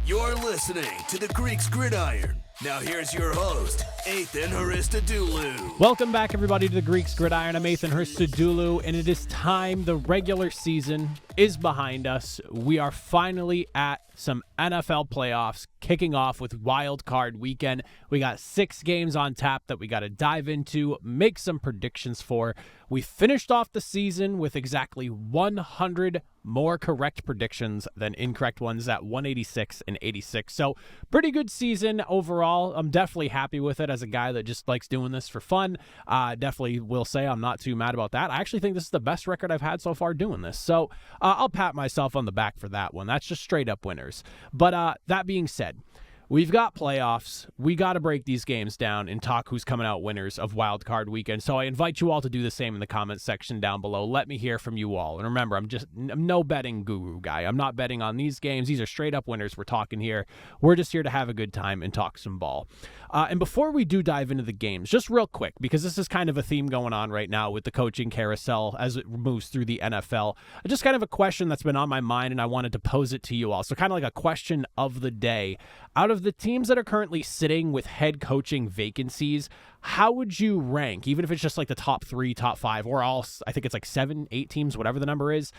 You're listening to the Greeks Gridiron. Now here's your host, Ethan Haristadoulou. Welcome back, everybody, to the Greeks Gridiron. I'm Ethan Haristadoulou, and it is time. The regular season is behind us. We are finally at some NFL playoffs, kicking off with Wild Card Weekend. We got 6 games on tap that we got to dive into, make some predictions for. We finished off the season with exactly 100 more correct predictions than incorrect ones at 186 and 86. So pretty good season overall. I'm definitely happy with it as a guy that just likes doing this for fun. Definitely will say I'm not too mad about that. I actually think this is the best record I've had so far doing this. So I'll pat myself on the back for that one. That's just straight up winners. But that being said, we've got playoffs. We got to break these games down and talk who's coming out winners of Wild Card Weekend. So I invite you all to do the same in the comments section down below. Let me hear from you all. And remember, I'm no betting guru guy. I'm not betting on these games. These are straight up winners we're talking here. We're just here to have a good time and talk some ball. And before we do dive into the games, just real quick, because this is kind of a theme going on right now with the coaching carousel as it moves through the NFL. Just kind of a question that's been on my mind, and I wanted to pose it to you all. So kind of like a question of the day. Out of the teams that are currently sitting with head coaching vacancies, how would you rank, even if it's just like the top 3, top 5, or all, I think it's like 7, 8 teams, whatever the number is,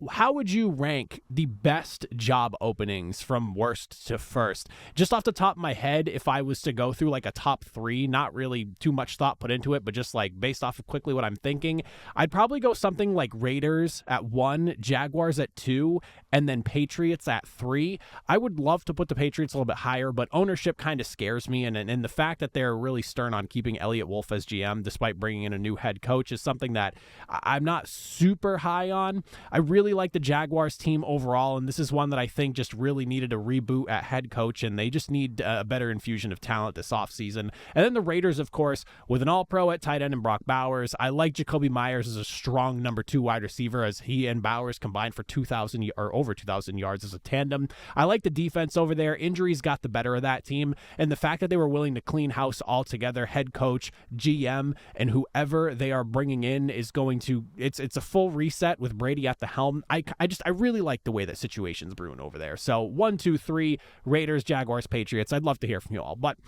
how would you rank the best job openings from worst to first? Just off the top of my head, if I was to go through like a top 3, not really too much thought put into it, but just like based off of quickly what I'm thinking, I'd probably go something like Raiders at 1, Jaguars at 2, and then Patriots at 3. I would love to put the Patriots a little bit higher, but ownership kind of scares me, and the fact that they're really stern on keeping Elliott Wolf as GM despite bringing in a new head coach is something that I'm not super high on. I really like the Jaguars team overall, and this is one that I think just really needed a reboot at head coach, and they just need a better infusion of talent this offseason. And then the Raiders, of course, with an all-pro at tight end and Brock Bowers. I like Jacoby Myers as a strong number 2 wide receiver, as he and Bowers combined for 2,000 or over 2,000 yards as a tandem. I like the defense over there. Injuries got the better of that team, and the fact that they were willing to clean house altogether, head coach, GM, and whoever they are bringing in is going to, it's a full reset with Brady at the helm. I really like the way that situation's brewing over there. So 1, 2, 3, Raiders, Jaguars, Patriots. I'd love to hear from you all. But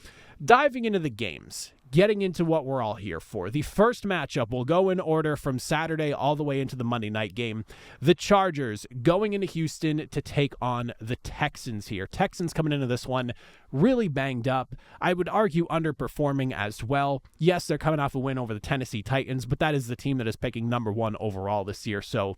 diving into the games, getting into what we're all here for. The first matchup will go in order from Saturday all the way into the Monday night game. The Chargers going into Houston to take on the Texans here. Texans coming into this one really banged up. I would argue underperforming as well. Yes, they're coming off a win over the Tennessee Titans, but that is the team that is picking number 1 overall this year. So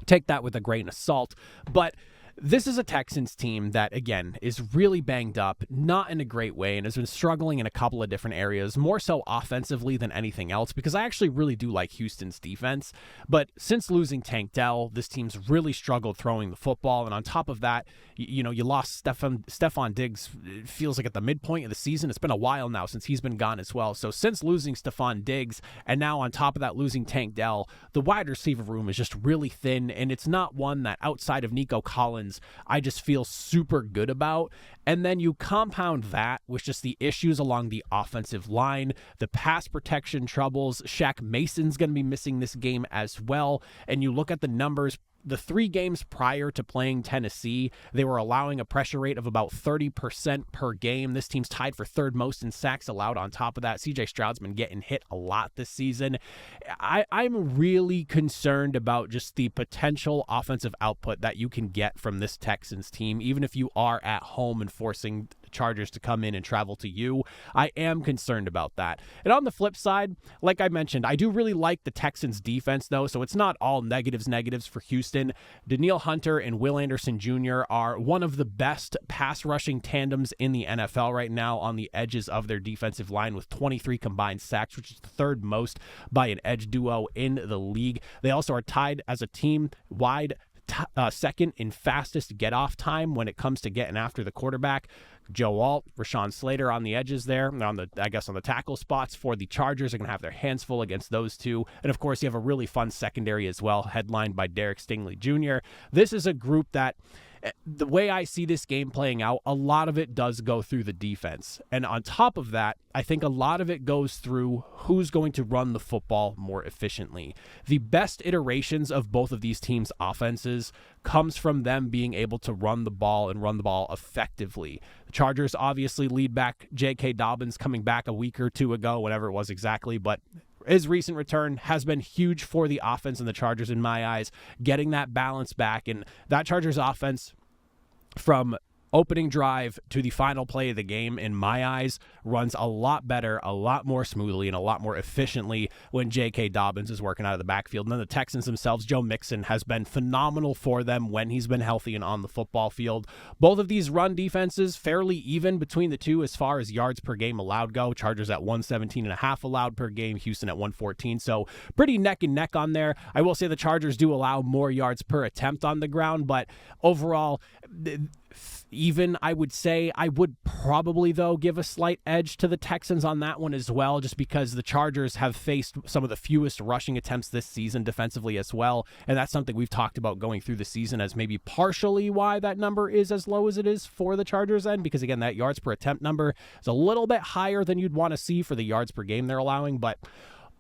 take that with a grain of salt. But this is a Texans team that, again, is really banged up, not in a great way, and has been struggling in a couple of different areas, more so offensively than anything else, because I actually really do like Houston's defense. But since losing Tank Dell, this team's really struggled throwing the football, and on top of that, you lost Stephon Diggs. It feels like at the midpoint of the season. It's been a while now since he's been gone as well. So since losing Stephon Diggs, and now on top of that losing Tank Dell, the wide receiver room is just really thin, and it's not one that outside of Nico Collins I just feel super good about. And then you compound that with just the issues along the offensive line, the pass protection troubles. Shaq Mason's going to be missing this game as well. And you look at the numbers. The 3 games prior to playing Tennessee, they were allowing a pressure rate of about 30% per game. This team's tied for 3rd most in sacks allowed on top of that. CJ Stroud's been getting hit a lot this season. I'm really concerned about just the potential offensive output that you can get from this Texans team, even if you are at home and forcing the Chargers to come in and travel to you. I am concerned about that. And on the flip side, like I mentioned, I do really like the Texans defense though, so it's not all negatives for Houston. Danielle Hunter and Will Anderson Jr. are one of the best pass rushing tandems in the NFL right now on the edges of their defensive line with 23 combined sacks, which is the 3rd most by an edge duo in the league. They also are tied as a team wide 2nd in fastest get-off time when it comes to getting after the quarterback. Joe Alt, Rashawn Slater on the edges there, on the tackle spots for the Chargers are going to have their hands full against those two. And of course, you have a really fun secondary as well, headlined by Derek Stingley Jr. This is a group that The way I see this game playing out, a lot of it does go through the defense. And on top of that, I think a lot of it goes through who's going to run the football more efficiently. The best iterations of both of these teams' offenses comes from them being able to run the ball and run the ball effectively. The Chargers obviously lead back J.K. Dobbins coming back a week or two ago, whatever it was exactly, but his recent return has been huge for the offense and the Chargers in my eyes, getting that balance back. And that Chargers offense from opening drive to the final play of the game, in my eyes, runs a lot better, a lot more smoothly, and a lot more efficiently when J.K. Dobbins is working out of the backfield. And then the Texans themselves, Joe Mixon has been phenomenal for them when he's been healthy and on the football field. Both of these run defenses fairly even between the two as far as yards per game allowed go. Chargers at 117.5 allowed per game, Houston at 114. So pretty neck and neck on there. I will say the Chargers do allow more yards per attempt on the ground, but overall, even I would say I would probably, though, give a slight edge to the Texans on that one as well, just because the Chargers have faced some of the fewest rushing attempts this season defensively as well. And that's something we've talked about going through the season as maybe partially why that number is as low as it is for the Chargers end, because again, that yards per attempt number is a little bit higher than you'd want to see for the yards per game they're allowing. But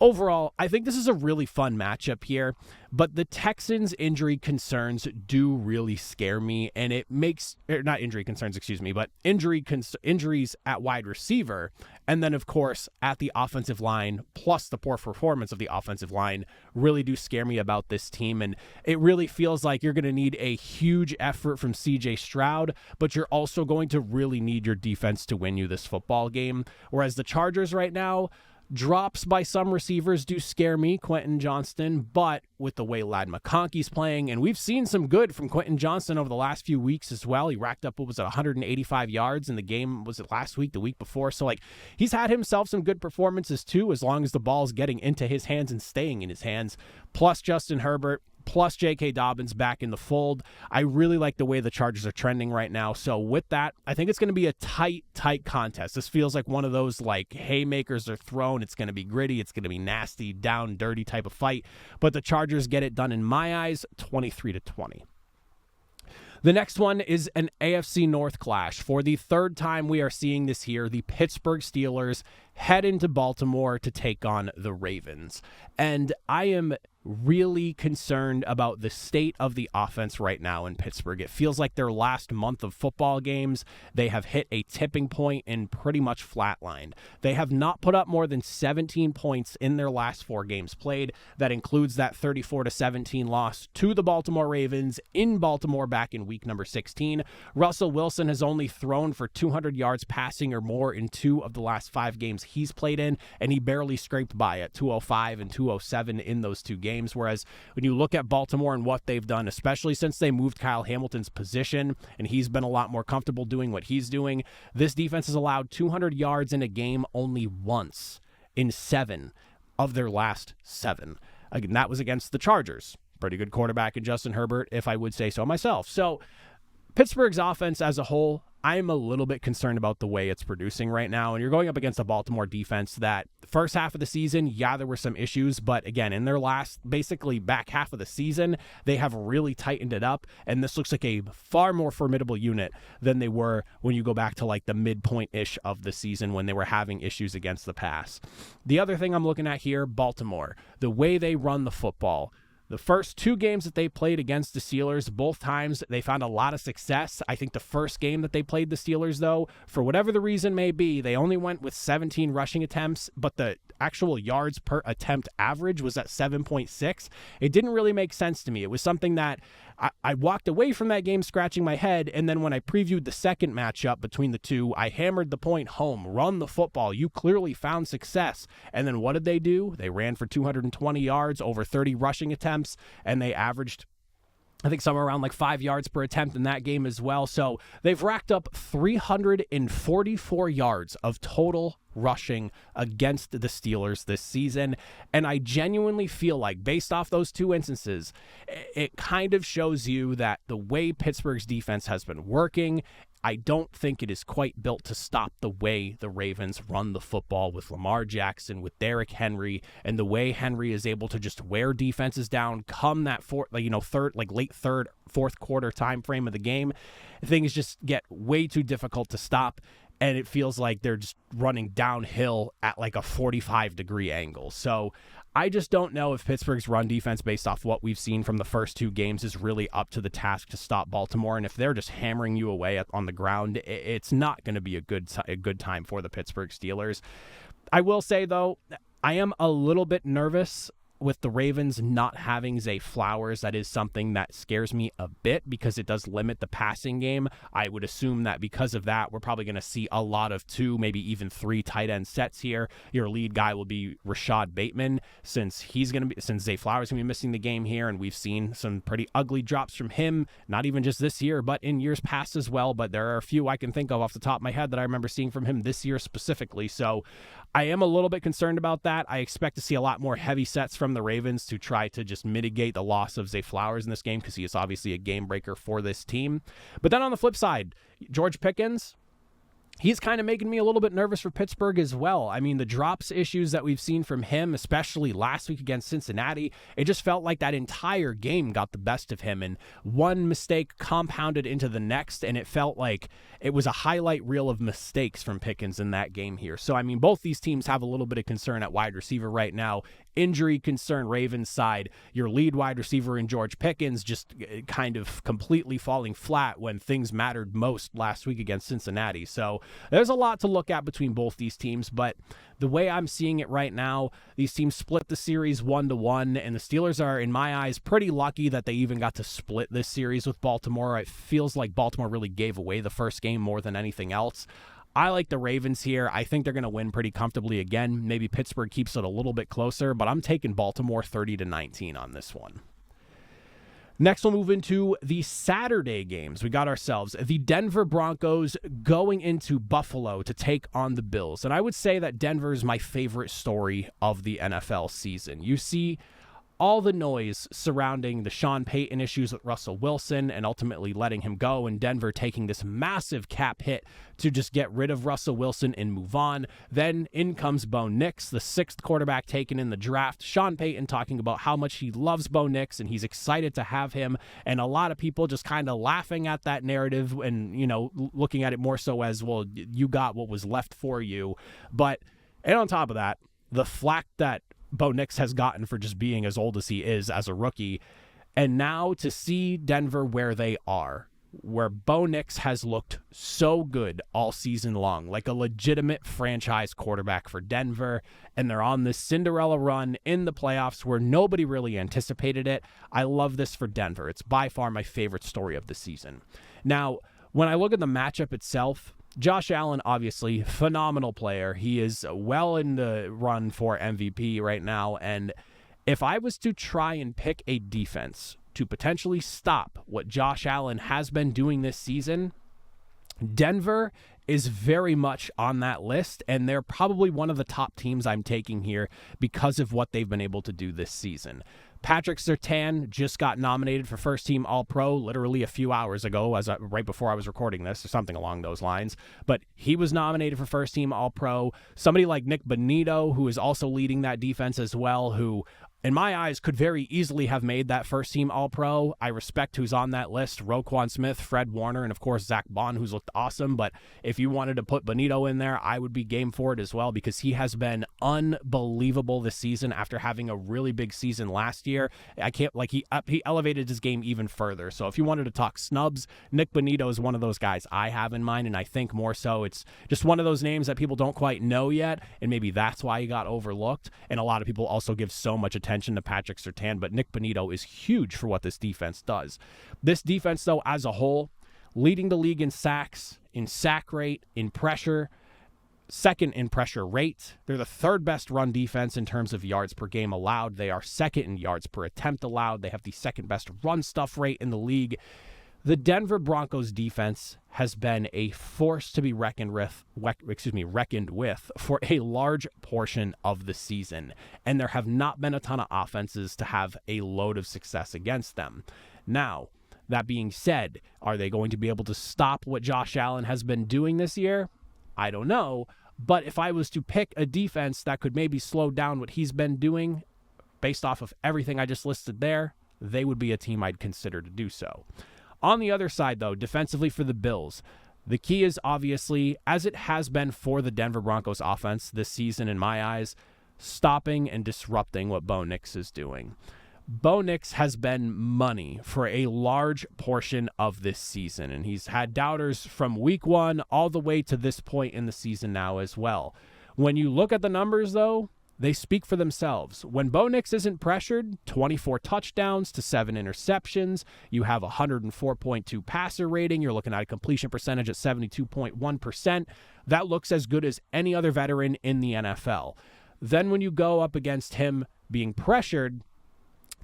overall, I think this is a really fun matchup here, but the Texans' injury concerns do really scare me, and it makes, not injury concerns, excuse me, but injuries at wide receiver, and then, of course, at the offensive line, plus the poor performance of the offensive line, really do scare me about this team, and it really feels like you're going to need a huge effort from C.J. Stroud, but you're also going to really need your defense to win you this football game, whereas the Chargers right now, drops by some receivers do scare me, Quentin Johnston, but with the way Ladd McConkey's playing, and we've seen some good from Quentin Johnston over the last few weeks as well. He racked up, 185 yards in the game, was it last week, the week before? So, he's had himself some good performances too, as long as the ball's getting into his hands and staying in his hands. Plus Justin Herbert, plus J.K. Dobbins back in the fold. I really like the way the Chargers are trending right now. So with that, I think it's going to be a tight contest. This feels like one of those haymakers are thrown. It's going to be gritty. It's going to be nasty, down, dirty type of fight. But the Chargers get it done in my eyes, 23-20. The next one is an AFC North clash. For the third time we are seeing this here, the Pittsburgh Steelers head into Baltimore to take on the Ravens. And I am really concerned about the state of the offense right now in Pittsburgh. It feels like their last month of football games, they have hit a tipping point and pretty much flatlined. They have not put up more than 17 points in their last 4 games played. That includes that 34-17 loss to the Baltimore Ravens in Baltimore back in week number 16. Russell Wilson has only thrown for 200 yards passing or more in 2 of the last 5 games he's played in, and he barely scraped by at 205 and 207 in those 2 games. Whereas when you look at Baltimore and what they've done, especially since they moved Kyle Hamilton's position and he's been a lot more comfortable doing what he's doing, this defense has allowed 200 yards in a game only once in 7 of their last 7. Again, that was against the Chargers. Pretty good quarterback in Justin Herbert, if I would say so myself. So Pittsburgh's offense as a whole, I'm a little bit concerned about the way it's producing right now. And you're going up against a Baltimore defense that first half of the season, yeah, there were some issues. But again, in their last basically back half of the season, they have really tightened it up. And this looks like a far more formidable unit than they were when you go back to the midpoint-ish of the season when they were having issues against the pass. The other thing I'm looking at here, Baltimore, the way they run the football. The first 2 games that they played against the Steelers, both times they found a lot of success. I think the first game that they played the Steelers, though, for whatever the reason may be, they only went with 17 rushing attempts, but the actual yards per attempt average was at 7.6. It didn't really make sense to me. It was something that I walked away from that game scratching my head, and then when I previewed the second matchup between the two, I hammered the point home. Run the football. You clearly found success. And then what did they do? They ran for 220 yards, over 30 rushing attempts, and they averaged, I think, somewhere around 5 yards per attempt in that game as well. So they've racked up 344 yards of total rushing against the Steelers this season. And I genuinely feel like, based off those 2 instances, it kind of shows you that the way Pittsburgh's defense has been working I don't think it is quite built to stop the way the Ravens run the football with Lamar Jackson, with Derrick Henry, and the way Henry is able to just wear defenses down come that late third, fourth quarter time frame of the game. Things just get way too difficult to stop, and it feels like they're just running downhill at like a 45-degree angle. So I just don't know if Pittsburgh's run defense, based off what we've seen from the first two games, is really up to the task to stop Baltimore. And if they're just hammering you away on the ground, it's not going to be a good time for the Pittsburgh Steelers. I will say, though, I am a little bit nervous with the Ravens not having Zay Flowers. That is something that scares me a bit because it does limit the passing game. I would assume that because of that, we're probably going to see a lot of 2, maybe even 3 tight end sets here. Your lead guy will be Rashad Bateman since Zay Flowers is going to be missing the game here, and we've seen some pretty ugly drops from him, not even just this year, but in years past as well. But there are a few I can think of off the top of my head that I remember seeing from him this year specifically. So I am a little bit concerned about that. I expect to see a lot more heavy sets from the Ravens to try to just mitigate the loss of Zay Flowers in this game because he is obviously a game breaker for this team. But then on the flip side, George Pickens, he's kind of making me a little bit nervous for Pittsburgh as well. I mean, the drops issues that we've seen from him, especially last week against Cincinnati, it just felt like that entire game got the best of him, and one mistake compounded into the next, and it felt like it was a highlight reel of mistakes from Pickens in that game here. So, I mean, both these teams have a little bit of concern at wide receiver right now. Injury concern Ravens side, your lead wide receiver in George Pickens just kind of completely falling flat when things mattered most last week against Cincinnati. So there's a lot to look at between both these teams, but the way I'm seeing it right now, these teams split the series 1-1, and the Steelers are, in my eyes, pretty lucky that they even got to split this series with Baltimore. It feels like Baltimore really gave away the first game more than anything else. I like the Ravens here. I think they're going to win pretty comfortably again. Maybe Pittsburgh keeps it a little bit closer, but I'm taking Baltimore 30-19 on this one. Next, we'll move into the Saturday games. We got ourselves the Denver Broncos going into Buffalo to take on the Bills. And I would say that Denver is my favorite story of the NFL season. You see all the noise surrounding the Sean Payton issues with Russell Wilson and ultimately letting him go, and Denver taking this massive cap hit to just get rid of Russell Wilson and move on. Then in comes Bo Nix, the 6th quarterback taken in the draft. Sean Payton talking about how much he loves Bo Nix and he's excited to have him, and a lot of people just kind of laughing at that narrative and, looking at it more so as, well, you got what was left for you. And on top of that, the flack that Bo Nix has gotten for just being as old as he is as a rookie. And now to see Denver where they are, where Bo Nix has looked so good all season long, like a legitimate franchise quarterback for Denver, and they're on this Cinderella run in the playoffs where nobody really anticipated it. I love this for Denver. It's by far my favorite story of the season. Now, when I look at the matchup itself, Josh Allen, obviously, phenomenal player. He is well in the run for MVP right now, and if I was to try and pick a defense to potentially stop what Josh Allen has been doing this season, Denver is very much on that list, and they're probably one of the top teams I'm taking here because of what they've been able to do this season. Patrick Surtain just got nominated for first team All-Pro literally a few hours ago, right before I was recording this, or something along those lines. But he was nominated for first team All-Pro. Somebody like Nick Bonito, who is also leading that defense as well, who in my eyes, could very easily have made that first team All-Pro. I respect who's on that list: Roquan Smith, Fred Warner, and of course Zach Bond, who's looked awesome. But if you wanted to put Bonito in there, I would be game for it as well, because he has been unbelievable this season after having a really big season last year. He elevated his game even further. So if you wanted to talk snubs, Nick Bonito is one of those guys I have in mind, and I think more so it's just one of those names that people don't quite know yet, and maybe that's why he got overlooked. And a lot of people also give so much attention to Patrick Surtain, but Nick Bonito is huge for what this defense does. This defense, though, as a whole, leading the league in sacks, in sack rate, in pressure, second in pressure rate. They're the third best run defense in terms of yards per game allowed. They are second in yards per attempt allowed. They have the second best run stuff rate in the league. The Denver Broncos defense has been a force to be reckoned with for a large portion of the season, and there have not been a ton of offenses to have a load of success against them. Now, That being said, are they going to be able to stop what Josh Allen has been doing this year? I don't know. But if I was to pick a defense that could maybe slow down what he's been doing based off of everything I just listed there, they would be a team I'd consider to do so. On the other side, though, defensively for the Bills, the key is obviously, as it has been for the Denver Broncos offense this season in my eyes, stopping and disrupting what Bo Nix is doing. Bo Nix has been money for a large portion of this season, and he's had doubters from week one all the way to this point in the season now as well. When you look at the numbers, though, they speak for themselves. When Bo Nix isn't pressured, 24 touchdowns to 7 interceptions. You have a 104.2 passer rating. You're looking at a completion percentage at 72.1%. That looks as good as any other veteran in the NFL. Then when you go up against him being pressured,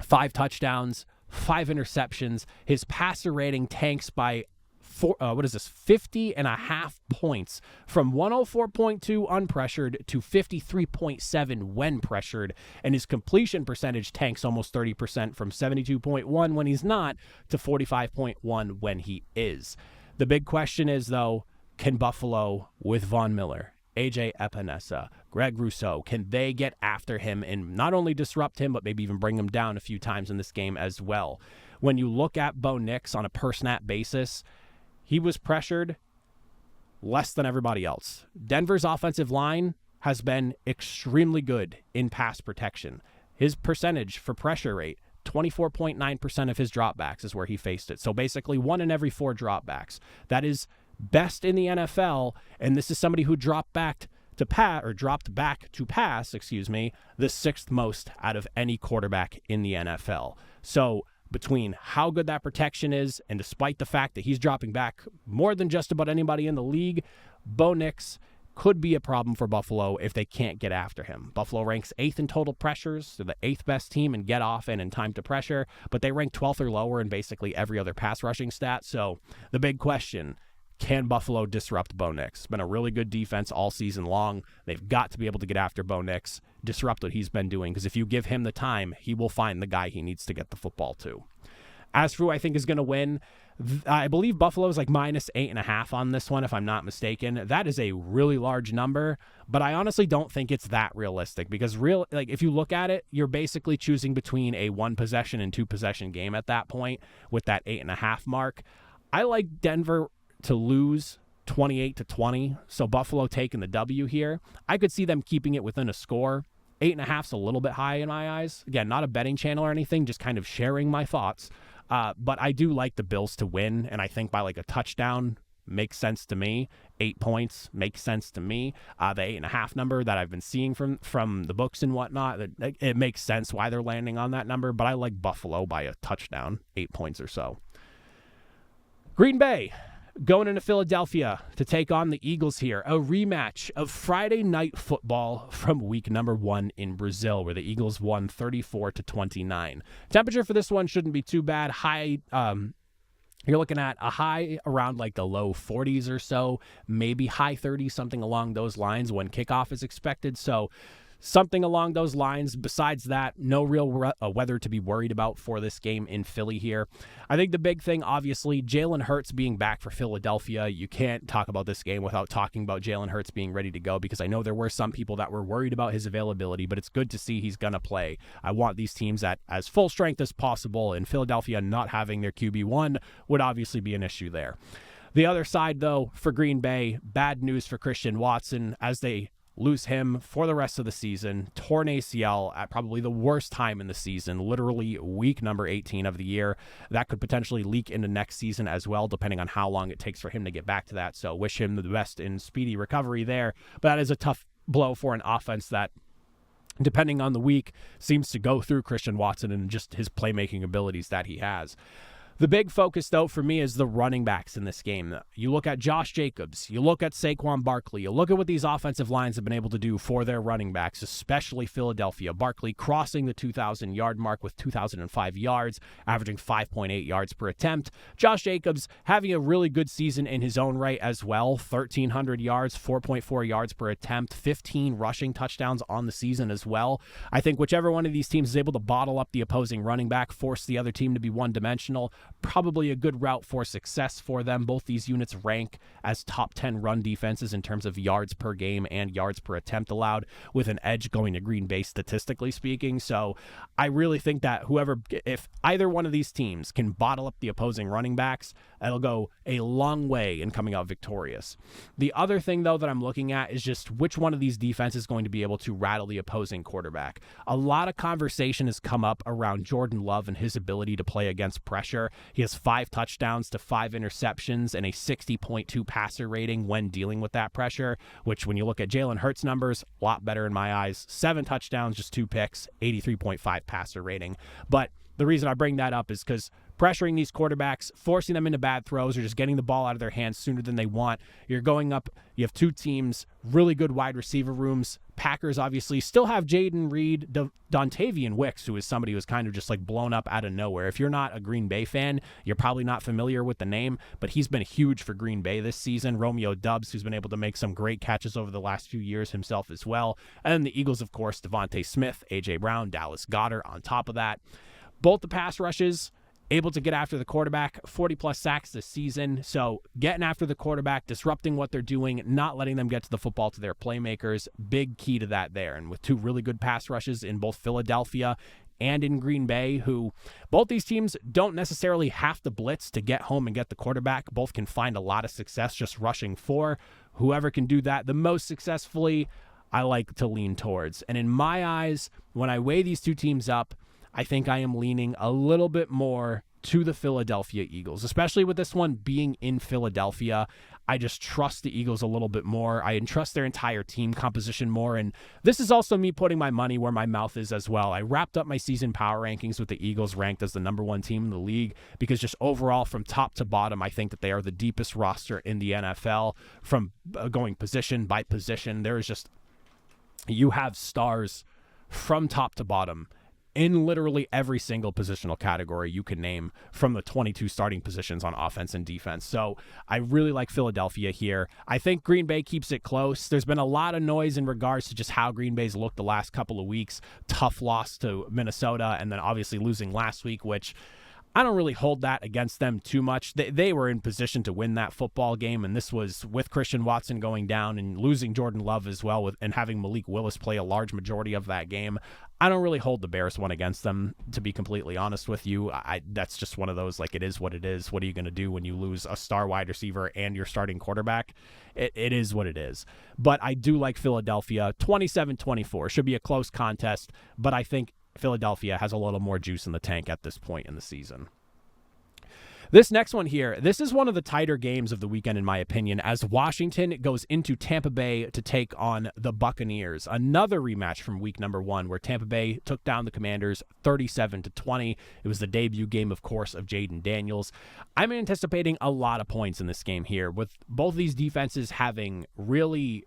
5 touchdowns, 5 interceptions. His passer rating tanks by 50.5 points from 104.2 unpressured to 53.7 when pressured. And his completion percentage tanks almost 30% from 72.1 when he's not to 45.1 when he is. The big question is, though, can Buffalo with Von Miller, AJ Epinesa, Greg Rousseau, can they get after him and not only disrupt him, but maybe even bring him down a few times in this game as well? When you look at Bo Nix on a per-snap basis, he was pressured less than everybody else. Denver's offensive line has been extremely good in pass protection. His percentage for pressure rate, 24.9% of his dropbacks is where he faced it. So basically 1 in every 4 dropbacks. That is best in the NFL, and this is somebody who dropped back to pass, the 6th most out of any quarterback in the NFL. So between how good that protection is, and despite the fact that he's dropping back more than just about anybody in the league, Bo Nix could be a problem for Buffalo if they can't get after him. Buffalo ranks 8th in total pressures. They're the 8th best team in get off and in time to pressure, but they rank 12th or lower in basically every other pass rushing stat. So the big question, can Buffalo disrupt Bo Nix? It's been a really good defense all season long. They've got to be able to get after Bo Nix, disrupt what he's been doing, because if you give him the time, he will find the guy he needs to get the football to. As for who I think is going to win, I believe Buffalo is like -8.5 on this one, if I'm not mistaken. That is a really large number, but I honestly don't think it's that realistic, because if you look at it, you're basically choosing between a 1-possession and 2-possession game at that point with that 8.5 mark. I like Denver to lose 28-20, so Buffalo taking the W here. I could see them keeping it within a score. 8.5's a little bit high in my eyes. Again, not a betting channel or anything, just kind of sharing my thoughts. But I do like the Bills to win, and I think by like a touchdown makes sense to me. 8 points makes sense to me. The 8.5 number that I've been seeing from the books and whatnot, it makes sense why they're landing on that number, but I like Buffalo by a touchdown, 8 points or so. Green Bay going into Philadelphia to take on the Eagles here. A rematch of Friday night football from week number 1 in Brazil, where the Eagles won 34-29. Temperature for this one shouldn't be too bad. High, you're looking at a high around like the low 40s or so, maybe high 30s, something along those lines when kickoff is expected. So something along those lines. Besides that, no real weather to be worried about for this game in Philly here. I think the big thing, obviously, Jalen Hurts being back for Philadelphia. You can't talk about this game without talking about Jalen Hurts being ready to go, because I know there were some people that were worried about his availability, but it's good to see he's going to play. I want these teams at as full strength as possible, and Philadelphia not having their QB1 would obviously be an issue there. The other side, though, for Green Bay, bad news for Christian Watson as they lose him for the rest of the season. Torn ACL at probably the worst time in the season, literally week number 18 of the year. That could potentially leak into next season as well, depending on how long it takes for him to get back to that. So wish him the best in speedy recovery there. But that is a tough blow for an offense that, depending on the week, seems to go through Christian Watson and just his playmaking abilities that he has. The big focus, though, for me is the running backs in this game. You look at Josh Jacobs, you look at Saquon Barkley, you look at what these offensive lines have been able to do for their running backs, especially Philadelphia. Barkley crossing the 2,000-yard mark with 2,005 yards, averaging 5.8 yards per attempt. Josh Jacobs having a really good season in his own right as well. 1,300 yards, 4.4 yards per attempt, 15 rushing touchdowns on the season as well. I think whichever one of these teams is able to bottle up the opposing running back, force the other team to be one-dimensional, probably a good route for success for them. Both these units rank as top 10 run defenses in terms of yards per game and yards per attempt allowed, with an edge going to Green Bay statistically speaking. So I really think that if either one of these teams can bottle up the opposing running backs, it'll go a long way in coming out victorious. The other thing, though, that I'm looking at is just which one of these defenses is going to be able to rattle the opposing quarterback. A lot of conversation has come up around Jordan Love and his ability to play against pressure. He has 5 touchdowns to 5 interceptions and a 60.2 passer rating when dealing with that pressure, which when you look at Jalen Hurts' numbers, a lot better in my eyes. 7 touchdowns, just 2 picks, 83.5 passer rating. But the reason I bring that up is because pressuring these quarterbacks, forcing them into bad throws, or just getting the ball out of their hands sooner than they want. You're going up, you have 2 teams, really good wide receiver rooms. Packers obviously still have Jaden Reed, Dontavian Wicks, who is somebody who's kind of just like blown up out of nowhere. If you're not a Green Bay fan, you're probably not familiar with the name, but he's been huge for Green Bay this season. Romeo Doubs, who's been able to make some great catches over the last few years himself as well. And the Eagles, of course, Devontae Smith, A.J. Brown, Dallas Goedert on top of that. Both the pass rushes able to get after the quarterback, 40-plus sacks this season. So getting after the quarterback, disrupting what they're doing, not letting them get to the football to their playmakers, big key to that there. And with 2 really good pass rushes in both Philadelphia and in Green Bay, who both these teams don't necessarily have to blitz to get home and get the quarterback. Both can find a lot of success just rushing for. Whoever can do that the most successfully, I like to lean towards. And in my eyes, when I weigh these 2 teams up, I think I am leaning a little bit more to the Philadelphia Eagles, especially with this one being in Philadelphia. I just trust the Eagles a little bit more. I entrust their entire team composition more. And this is also me putting my money where my mouth is as well. I wrapped up my season power rankings with the Eagles ranked as the number 1 team in the league because just overall from top to bottom, I think that they are the deepest roster in the NFL from going position by position. There is just, you have stars from top to bottom in literally every single positional category you can name from the 22 starting positions on offense and defense. So I really like Philadelphia here. I think Green Bay keeps it close. There's been a lot of noise in regards to just how Green Bay's looked the last couple of weeks. Tough loss to Minnesota, and then obviously losing last week, which I don't really hold that against them too much. They were in position to win that football game, and this was with Christian Watson going down and losing Jordan Love as well, and having Malik Willis play a large majority of that game. I don't really hold the Bears one against them, to be completely honest with you. That's just one of those, like, it is what it is. What are you going to do when you lose a star wide receiver and your starting quarterback? It is what it is. But I do like Philadelphia. 27-24. Should be a close contest, but I think Philadelphia has a little more juice in the tank at this point in the season. This next one here, this is one of the tighter games of the weekend, in my opinion, as Washington goes into Tampa Bay to take on the Buccaneers. Another rematch from week number 1 where Tampa Bay took down the Commanders 37-20. It was the debut game, of course, of Jaden Daniels. I'm anticipating a lot of points in this game here, with both these defenses having really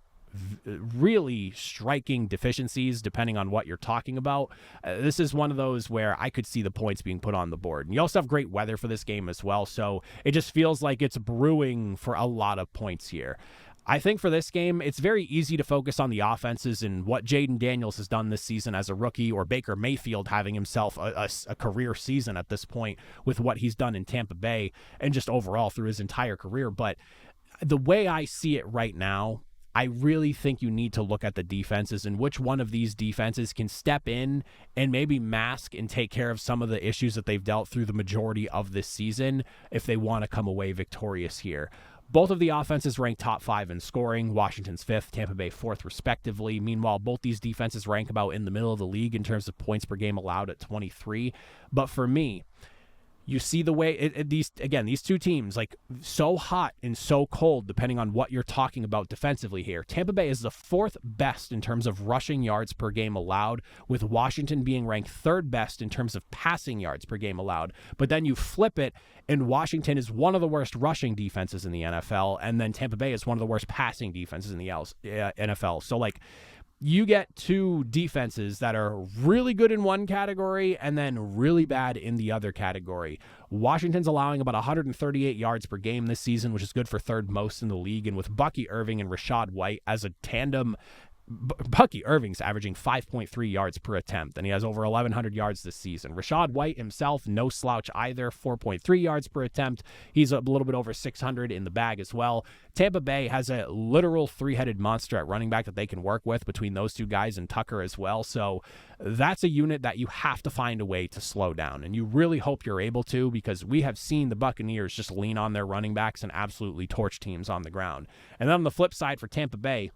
striking deficiencies depending on what you're talking about. This is one of those where I could see the points being put on the board. And you also have great weather for this game as well, so it just feels like it's brewing for a lot of points here. I think for this game, it's very easy to focus on the offenses and what Jaden Daniels has done this season as a rookie, or Baker Mayfield having himself a career season at this point with what he's done in Tampa Bay and just overall through his entire career. But the way I see it right now, I really think you need to look at the defenses and which one of these defenses can step in and maybe mask and take care of some of the issues that they've dealt through the majority of this season if they want to come away victorious here. Both of the offenses rank top 5 in scoring, Washington's 5th, Tampa Bay 4th, respectively. Meanwhile, both these defenses rank about in the middle of the league in terms of points per game allowed at 23. But for me, you see the way these 2 teams, like, so hot and so cold, depending on what you're talking about defensively here. Tampa Bay is the 4th best in terms of rushing yards per game allowed, with Washington being ranked 3rd best in terms of passing yards per game allowed. But then you flip it, and Washington is one of the worst rushing defenses in the NFL, and then Tampa Bay is one of the worst passing defenses in the NFL. So, like, you get 2 defenses that are really good in one category and then really bad in the other category. Washington's allowing about 138 yards per game this season, which is good for 3rd most in the league. And with Bucky Irving and Rashad White as a tandem, Bucky Irving's averaging 5.3 yards per attempt, and he has over 1,100 yards this season. Rashad White himself, no slouch either, 4.3 yards per attempt. He's a little bit over 600 in the bag as well. Tampa Bay has a literal three-headed monster at running back that they can work with between those two guys and Tucker as well. So that's a unit that you have to find a way to slow down, and you really hope you're able to, because we have seen the Buccaneers just lean on their running backs and absolutely torch teams on the ground. And then on the flip side for Tampa Bay,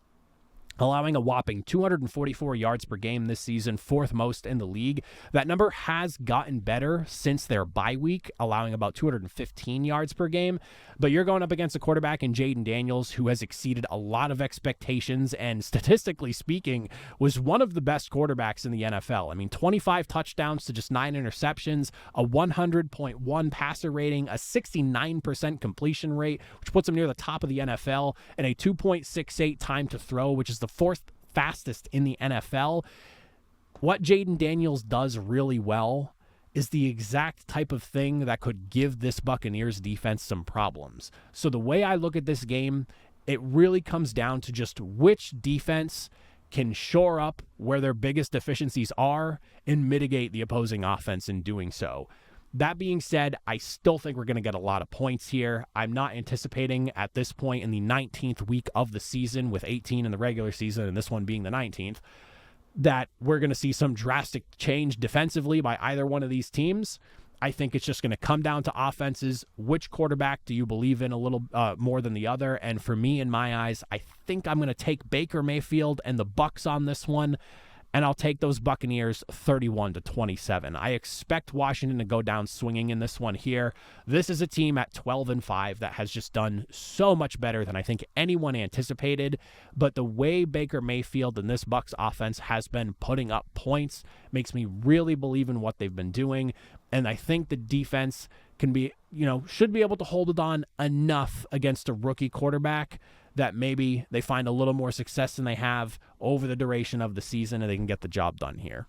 allowing a whopping 244 yards per game this season, fourth most in the league. That number has gotten better since their bye week, allowing about 215 yards per game. But you're going up against a quarterback in Jaden Daniels who has exceeded a lot of expectations and, statistically speaking, was one of the best quarterbacks in the NFL. I mean, 25 touchdowns to just 9 interceptions, a 100.1 passer rating, a 69% completion rate, which puts him near the top of the NFL, and a 2.68 time to throw, which is the fourth fastest in the NFL. What Jaden Daniels does really well is the exact type of thing that could give this Buccaneers defense some problems. So the way I look at this game, it really comes down to just which defense can shore up where their biggest deficiencies are and mitigate the opposing offense in doing so. That being said, I still think we're going to get a lot of points here. I'm not anticipating at this point in the 19th week of the season, with 18 in the regular season and this one being the 19th, that we're going to see some drastic change defensively by either one of these teams. I think it's just going to come down to offenses. Which quarterback do you believe in a little more than the other? And for me, in my eyes, I think I'm going to take Baker Mayfield and the Bucs on this one. And I'll take those Buccaneers 31-27. I expect Washington to go down swinging in this one here. This is a team at 12-5 that has just done so much better than I think anyone anticipated. But the way Baker Mayfield and this Bucs offense has been putting up points makes me really believe in what they've been doing. And I think the defense can be, should be able to hold it on enough against a rookie quarterback that maybe they find a little more success than they have over the duration of the season and they can get the job done here.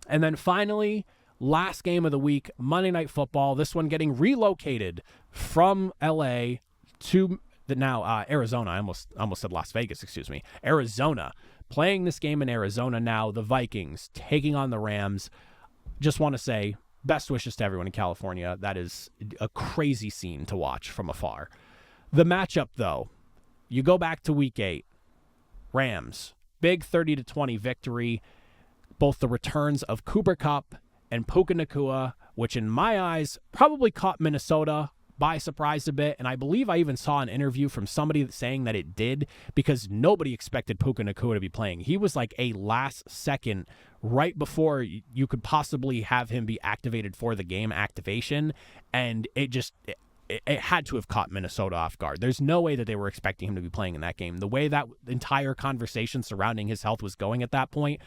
And then finally, last game of the week, Monday Night Football, this one getting relocated from LA to Arizona. I almost said Las Vegas, excuse me. Arizona. Playing this game in Arizona now, the Vikings taking on the Rams. Just want to say, best wishes to everyone in California. That is a crazy scene to watch from afar. The matchup, though, you go back to week 8, Rams, big 30-20 victory. Both the returns of Cooper Kupp and Puka Nacua, which in my eyes probably caught Minnesota by surprise a bit. And I believe I even saw an interview from somebody saying that it did, because nobody expected Puka Nacua to be playing. He was like a last second, right before you could possibly have him be activated for the game activation. And it had to have caught Minnesota off guard. There's no way that they were expecting him to be playing in that game. The way that entire conversation surrounding his health was going at that point,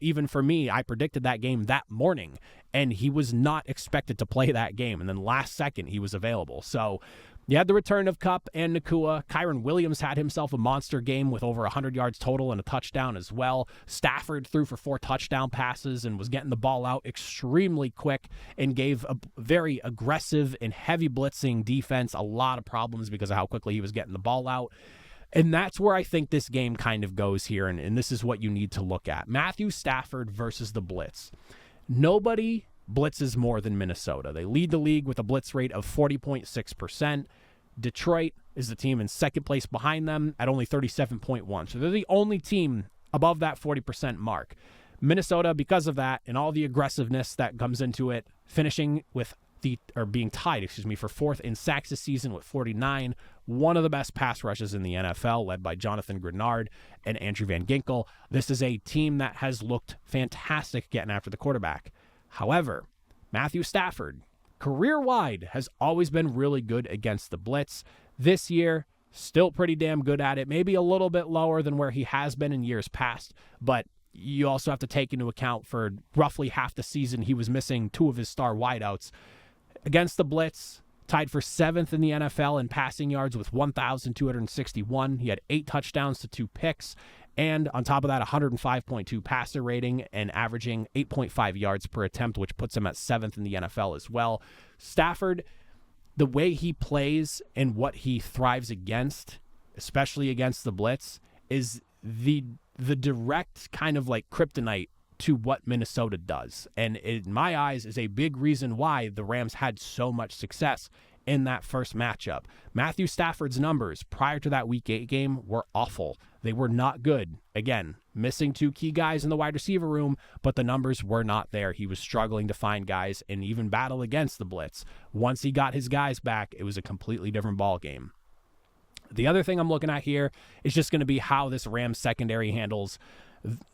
even for me, I predicted that game that morning, and he was not expected to play that game. And then last second, he was available. So you had the return of Kupp and Nacua. Kyren Williams had himself a monster game with over 100 yards total and a touchdown as well. Stafford threw for 4 touchdown passes and was getting the ball out extremely quick and gave a very aggressive and heavy blitzing defense a lot of problems because of how quickly he was getting the ball out. And that's where I think this game kind of goes here, and this is what you need to look at. Matthew Stafford versus the blitz. Nobody blitzes more than Minnesota. They lead the league with a blitz rate of 40.6%. Detroit is the team in second place behind them at only 37.1%. So they're the only team above that 40% mark. Minnesota, because of that and all the aggressiveness that comes into it, finishing with being tied, for fourth in sacks this season with 49. One of the best pass rushes in the NFL, led by Jonathan Grenard and Andrew Van Ginkel. This is a team that has looked fantastic getting after the quarterback. However, Matthew Stafford, career-wide, has always been really good against the blitz. This year, still pretty damn good at it. Maybe a little bit lower than where he has been in years past, but you also have to take into account for roughly half the season he was missing 2 of his star wideouts. Against the blitz, tied for 7th in the NFL in passing yards with 1,261. He had 8 touchdowns to 2 picks. And on top of that, 105.2 passer rating and averaging 8.5 yards per attempt, which puts him at 7th in the NFL as well. Stafford, the way he plays and what he thrives against, especially against the blitz, is the the direct kind of like kryptonite to what Minnesota does. And in my eyes is a big reason why the Rams had so much success in that first matchup. Matthew Stafford's numbers prior to that Week 8 game were awful. They were not good. Again, missing 2 key guys in the wide receiver room, but the numbers were not there. He was struggling to find guys and even battle against the blitz. Once he got his guys back, it was a completely different ball game. The other thing I'm looking at here is just going to be how this Rams secondary handles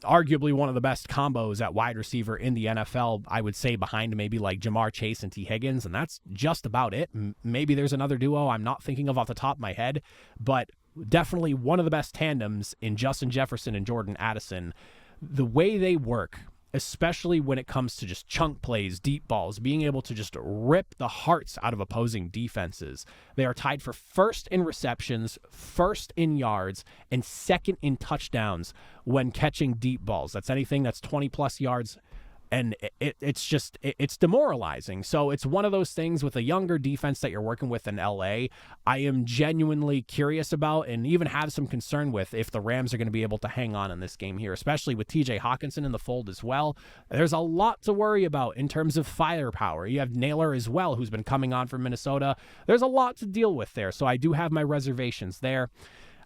arguably one of the best combos at wide receiver in the NFL, I would say, behind maybe like Jamar Chase and T. Higgins, and that's just about it. Maybe there's another duo I'm not thinking of off the top of my head, but definitely one of the best tandems in Justin Jefferson and Jordan Addison. The way they work, especially when it comes to just chunk plays, deep balls, being able to just rip the hearts out of opposing defenses. They are tied for first in receptions, first in yards, and second in touchdowns when catching deep balls. That's anything that's 20 plus yards. And it's demoralizing. So it's one of those things with a younger defense that you're working with in LA. I am genuinely curious about and even have some concern with if the Rams are going to be able to hang on in this game here, especially with TJ Hawkinson in the fold as well. There's a lot to worry about in terms of firepower. You have Naylor as well, who's been coming on from Minnesota. There's a lot to deal with there. So I do have my reservations there.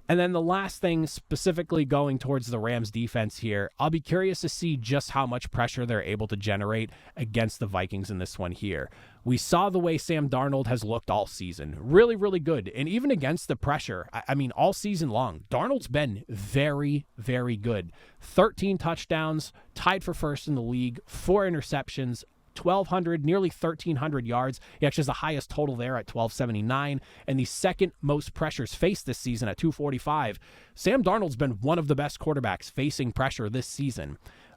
And then the last thing, specifically going towards the Rams defense here, I'll be curious to see just how much pressure they're able to generate against the Vikings in this one here. We saw the way Sam Darnold has looked all season. Really, really good. And even against the pressure, I mean, all season long, Darnold's been very, very good. 13 touchdowns, tied for first in the league, 4 interceptions, 1,200, nearly 1,300 yards. He actually has the highest total there at 1,279, and the second most pressures faced this season at 245. Sam Darnold's been one of the best quarterbacks facing pressure this season.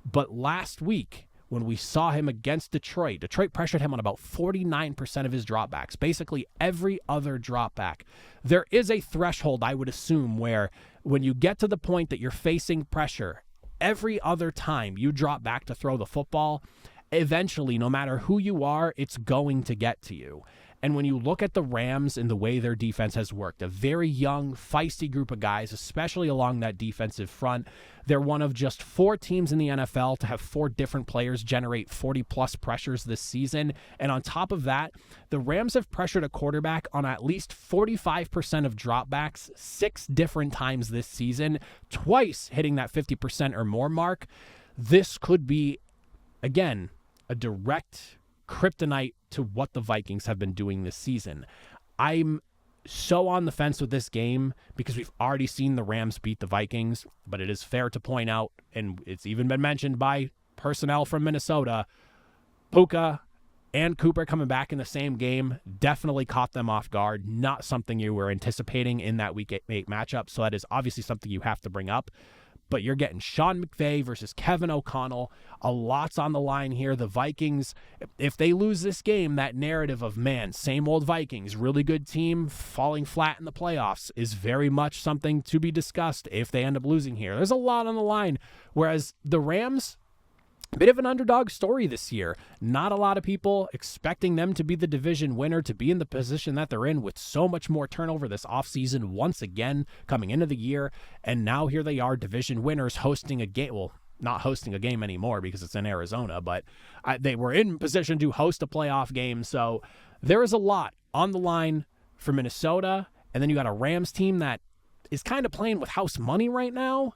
But last week, when we saw him against Detroit pressured him on about 49% of his dropbacks, basically every other dropback. There is a threshold, I would assume, where when you get to the point that you're facing pressure, every other time you drop back to throw the football, eventually, no matter who you are, it's going to get to you. And when you look at the Rams and the way their defense has worked, a very young, feisty group of guys, especially along that defensive front, they're one of just 4 teams in the NFL to have 4 different players generate 40-plus pressures this season. And on top of that, the Rams have pressured a quarterback on at least 45% of dropbacks 6 different times this season, twice hitting that 50% or more mark. This could be, again, a direct kryptonite to what the Vikings have been doing this season. I'm so on the fence with this game because we've already seen the Rams beat the Vikings, but it is fair to point out, and it's even been mentioned by personnel from Minnesota, Puka and Cooper coming back in the same game definitely caught them off guard. Not something you were anticipating in that Week 8 matchup, so that is obviously something you have to bring up. But you're getting Sean McVay versus Kevin O'Connell. A lot's on the line here. The Vikings, if they lose this game, that narrative of, man, same old Vikings, really good team, falling flat in the playoffs is very much something to be discussed if they end up losing here. There's a lot on the line. Whereas the Rams, a bit of an underdog story this year. Not a lot of people expecting them to be the division winner, to be in the position that they're in with so much more turnover this offseason once again coming into the year. And now here they are, division winners, hosting a game. Well, not hosting a game anymore because it's in Arizona, but they were in position to host a playoff game. So there is a lot on the line for Minnesota. And then you got a Rams team that is kind of playing with house money right now.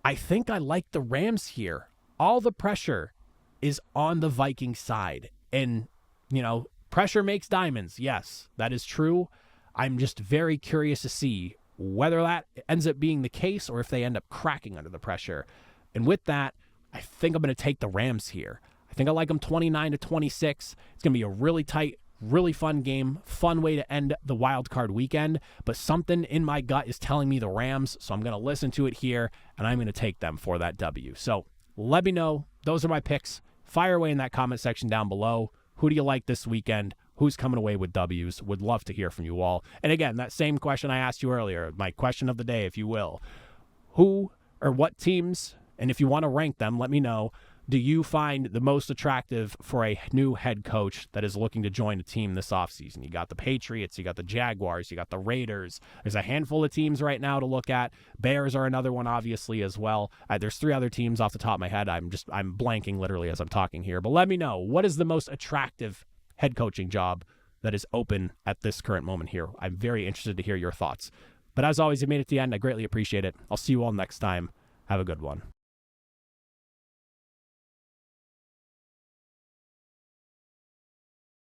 I think I like the Rams here. All the pressure is on the Vikings side. And, you know, pressure makes diamonds. Yes, that is true. I'm just very curious to see whether that ends up being the case or if they end up cracking under the pressure. And with that, I think I'm going to take the Rams here. I think I like them 29-26. It's going to be a really tight, really fun game, fun way to end the wild card weekend. But something in my gut is telling me the Rams, so I'm going to listen to it here, and I'm going to take them for that W. So let me know. Those are my picks. Fire away in that comment section down below. Who do you like this weekend? Who's coming away with W's? Would love to hear from you all. And again, that same question I asked you earlier, my question of the day, if you will. Who or what teams, and if you want to rank them, let me know. do you find the most attractive for a new head coach that is looking to join a team this offseason? You got the Patriots, you got the Jaguars, you got the Raiders. There's a handful of teams right now to look at. Bears are another one, obviously, as well. There's 3 other teams off the top of my head. I'm blanking literally as I'm talking here. But let me know, what is the most attractive head coaching job that is open at this current moment here? I'm very interested to hear your thoughts. But as always, you made it to the end. I greatly appreciate it. I'll see you all next time. Have a good one.